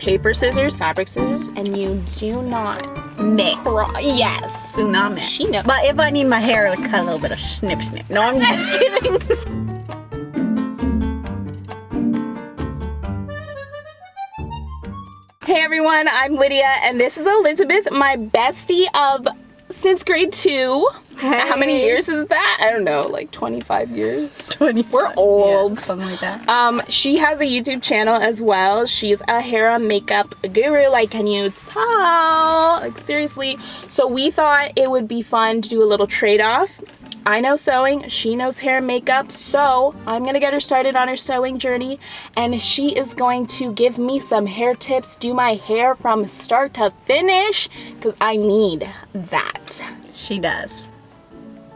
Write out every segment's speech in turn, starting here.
paper scissors, fabric scissors, and you do not mix. Yes. Do not mix. She knows. But if I need my hair to cut a little bit of snip snip. No, I'm just kidding. Hey everyone, I'm Lydia, and this is Elizabeth, my bestie of since grade 2. Hey. How many years is that? I don't know, like 25 years. 25. We're old. Yeah, something like that. She has a YouTube channel as well. She's a hair and makeup guru, like, can you tell? Like, seriously. So we thought it would be fun to do a little trade-off. I know sewing, she knows hair and makeup, so I'm gonna get her started on her sewing journey, and she is going to give me some hair tips, do my hair from start to finish, because I need that. She does.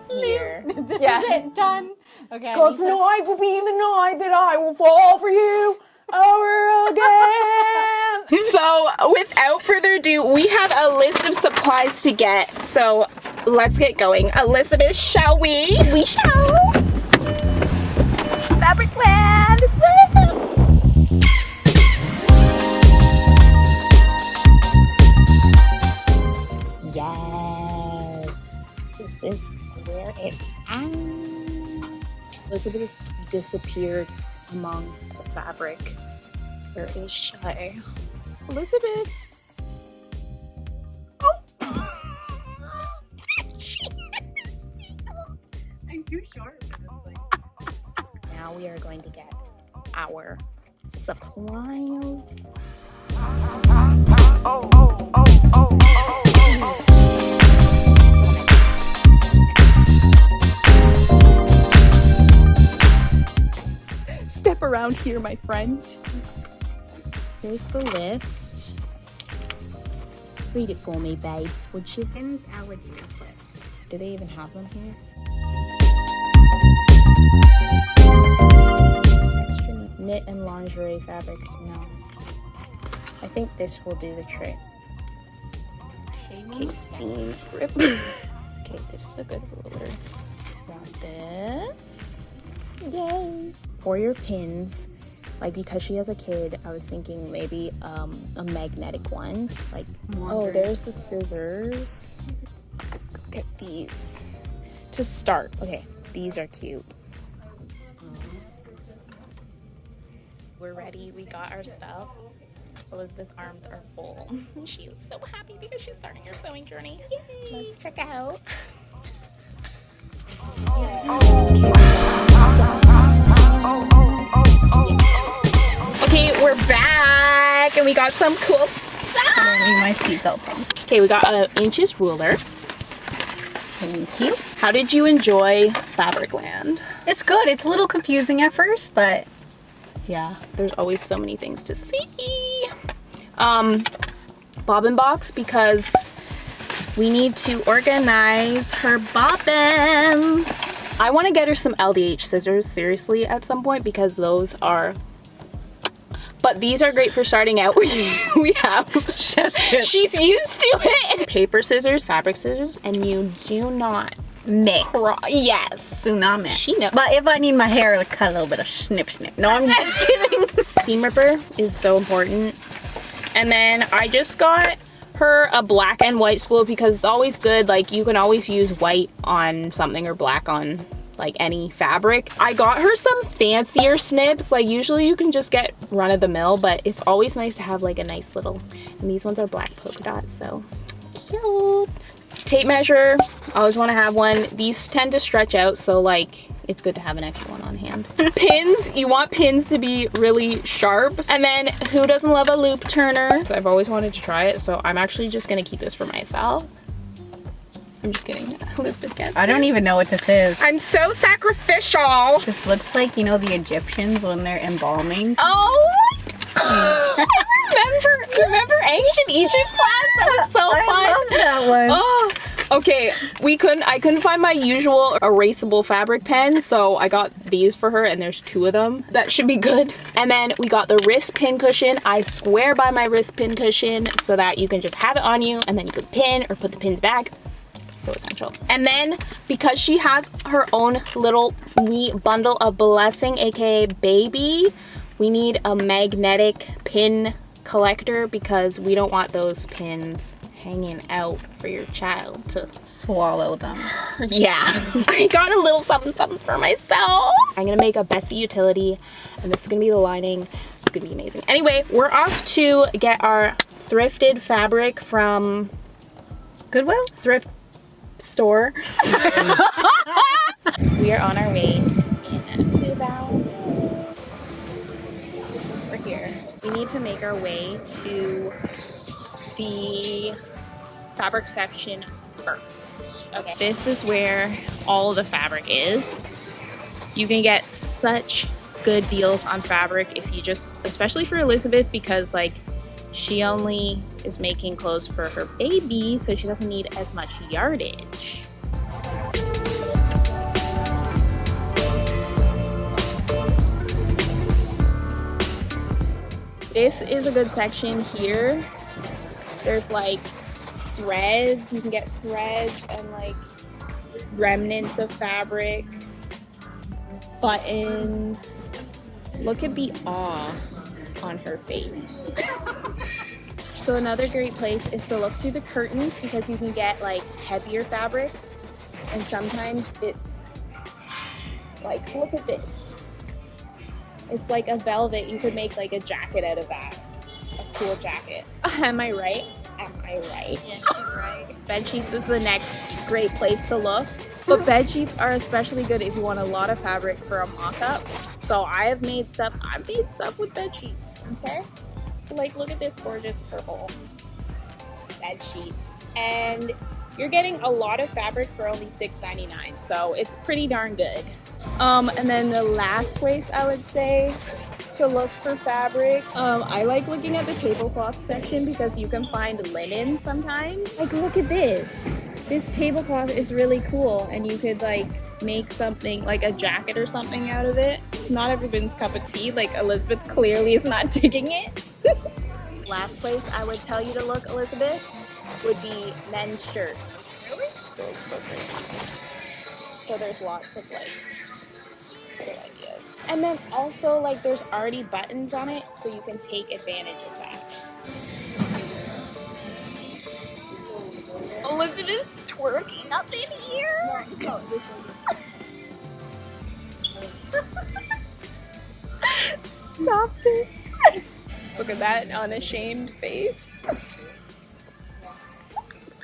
Here. This is it, done. Okay. Because tonight will be the night that I will fall for you over again. So without further ado, we have a list of supplies to get, so let's get going. Elizabeth, shall we? We shall. Fabric land. Yes. This is where it's at. Elizabeth disappeared among the fabric. Where is she? Elizabeth. I'm too short for this thing. Now we are going to get our supplies. Step around here, my friend. Here's the list. Read it for me, babes, would you? Pins, alligator clips. Do they even have them here? Extra neat knit and lingerie fabrics. No. I think this will do the trick. Okay, seam grip. Okay, this is a good ruler. Grab this. Yay! For your pins, like because she has a kid, I was thinking maybe a magnetic one. Like, oh, there's the scissors. Look at these. To start, okay, these are cute. We're ready. We got our stuff. Elizabeth's arms are full. She is so happy because she's starting her sewing journey. Yay. Let's check out. Okay, we're back and we got some cool stuff. I'm gonna leave my seatbelt on. Okay, we got an inches ruler. Thank you. How did you enjoy Fabricland? It's good. It's a little confusing at first, but Yeah, there's always so many things to see. Bobbin box, because we need to organize her bobbins. I want to get her some LDH scissors, seriously, at some point, because those are... But these are great for starting out. We have... She's used to it! Paper scissors, fabric scissors, and you do not mix. Yes. Do not mix. She knows. But if I need my hair to cut a little bit of snip snip. No, I'm just kidding. Seam ripper is so important. And then I just got her a black and white spool because it's always good. Like, you can always use white on something or black on like any fabric. I got her some fancier snips. Like, usually you can just get run of the mill, but it's always nice to have like a nice little, and these ones are black polka dots, so cute. Tape measure, I always want to have one. These tend to stretch out, so like it's good to have an extra one on hand. Pins, you want pins to be really sharp. And then who doesn't love a loop turner? So I've always wanted to try it, so I'm actually just gonna keep this for myself. I'm just kidding. Elizabeth gets I don't even know what this is. I'm so sacrificial. This looks like, you know, the Egyptians when they're embalming. Oh! I remember ancient Egypt class? That was so fun. I love that one. Oh, okay. I couldn't find my usual erasable fabric pen, so I got these for her, and there's 2 of them. That should be good. And then we got the wrist pin cushion. I swear by my wrist pin cushion so that you can just have it on you, and then you can pin or put the pins back. So essential. And then because she has her own little wee bundle of blessing, aka baby, we need a magnetic pin collector because we don't want those pins hanging out for your child to swallow them. Yeah. I got a little something for myself. I'm gonna make a Bestie utility, and this is gonna be the lining. It's gonna be amazing. Anyway, we're off to get our thrifted fabric from Goodwill? Thrift store. We are on our way to Val. We're here. We need to make our way to the fabric section first. Okay, this is where all the fabric is. You can get such good deals on fabric if you just, especially for Elizabeth, because like she only is making clothes for her baby, so she doesn't need as much yardage. This is a good section here. There's like threads, you can get threads and like remnants of fabric, buttons. Look at the awe on her face. So another great place is to look through the curtains because you can get like heavier fabric, and sometimes it's like, look at this. It's like a velvet. You could make like a jacket out of that. A cool jacket. Am I right? Am I right? Yeah, she's right. Bed sheets is the next great place to look. But bed sheets are especially good if you want a lot of fabric for a mock-up. So I've made stuff with bed sheets, okay? Like, look at this gorgeous purple bed sheet. And you're getting a lot of fabric for only $6.99, so it's pretty darn good. And then the last place I would say to look for fabric, I like looking at the tablecloth section because you can find linen sometimes. Like, look at this. This tablecloth is really cool, and you could like make something like a jacket or something out of it. It's not everyone's cup of tea. Like, Elizabeth clearly is not digging it. Last place I would tell you to look, Elizabeth, would be men's shirts. Really? They're so great. So there's lots of like good ideas. And then also like there's already buttons on it, so you can take advantage of that. Elizabeth's twerking up in here. No, this one. Stop this. Look at that unashamed face.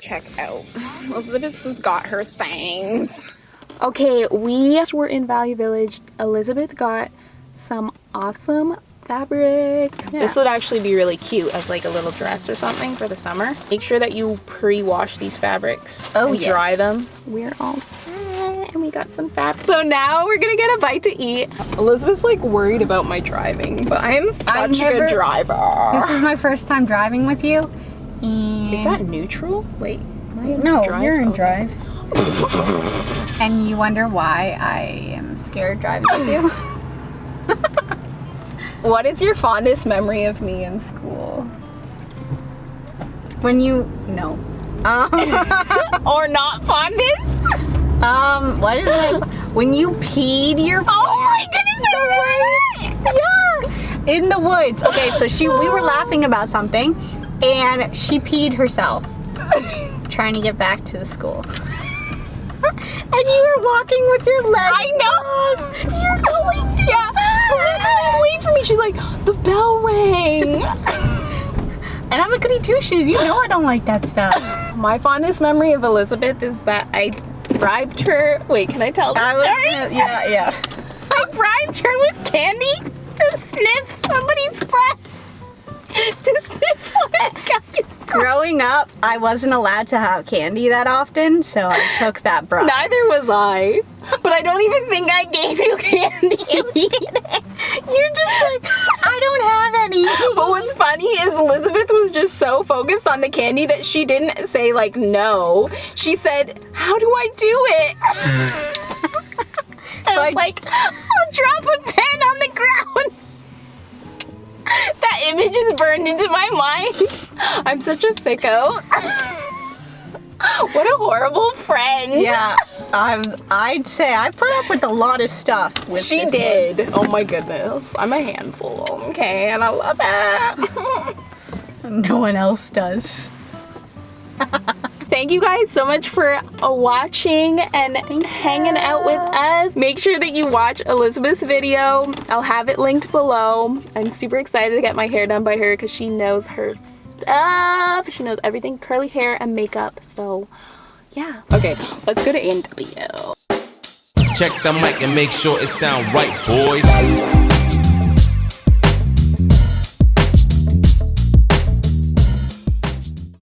Check out. Elizabeth has got her things. Okay, we were in Value Village. Elizabeth got some awesome fabric. Yeah. This would actually be really cute as like a little dress or something for the summer. Make sure that you pre-wash these fabrics and dry them. We're all set and we got some fabric. So now we're gonna get a bite to eat. Elizabeth's like worried about my driving, but I am such a good driver. This is my first time driving with you. And is that neutral? Wait, no, you're in drive. And you wonder why I am scared driving with you? What is your fondest memory of me in school? When you no, or not fondest? What is it? When you peed your? Oh my goodness! Yeah, in the woods. Okay, so we were laughing about something, and she peed herself, trying to get back to the school. And you were walking with your legs. I know. You're going too fast. Elizabeth, wait for me. She's like, the bell rang. And I'm a goody two shoes. You know I don't like that stuff. My fondest memory of Elizabeth is that I bribed her. Wait, can I tell this story? Yeah. I bribed her with candy to sniff somebody's breath. To sniff on that guy's breath. Growing up, I wasn't allowed to have candy that often, so I took that bribe. Neither was I. But I don't even think I gave you candy. You're just like, I don't have any. But what's funny is Elizabeth was just so focused on the candy that she didn't say like no. She said, how do I do it? And so I was like, I'll drop a pen on the ground. That image is burned into my mind. I'm such a sicko. What a horrible friend. Yeah, I'd say I put up with a lot of stuff. With she did. Oh my goodness. I'm a handful, okay? And I love it. No one else does. Thank you guys so much for watching and hanging out with us. Make sure that you watch Elizabeth's video. I'll have it linked below. I'm super excited to get my hair done by her because she knows her stuff. She knows everything, curly hair and makeup. So yeah. Okay, let's go to A&W. Check the mic and make sure it sound right, boys.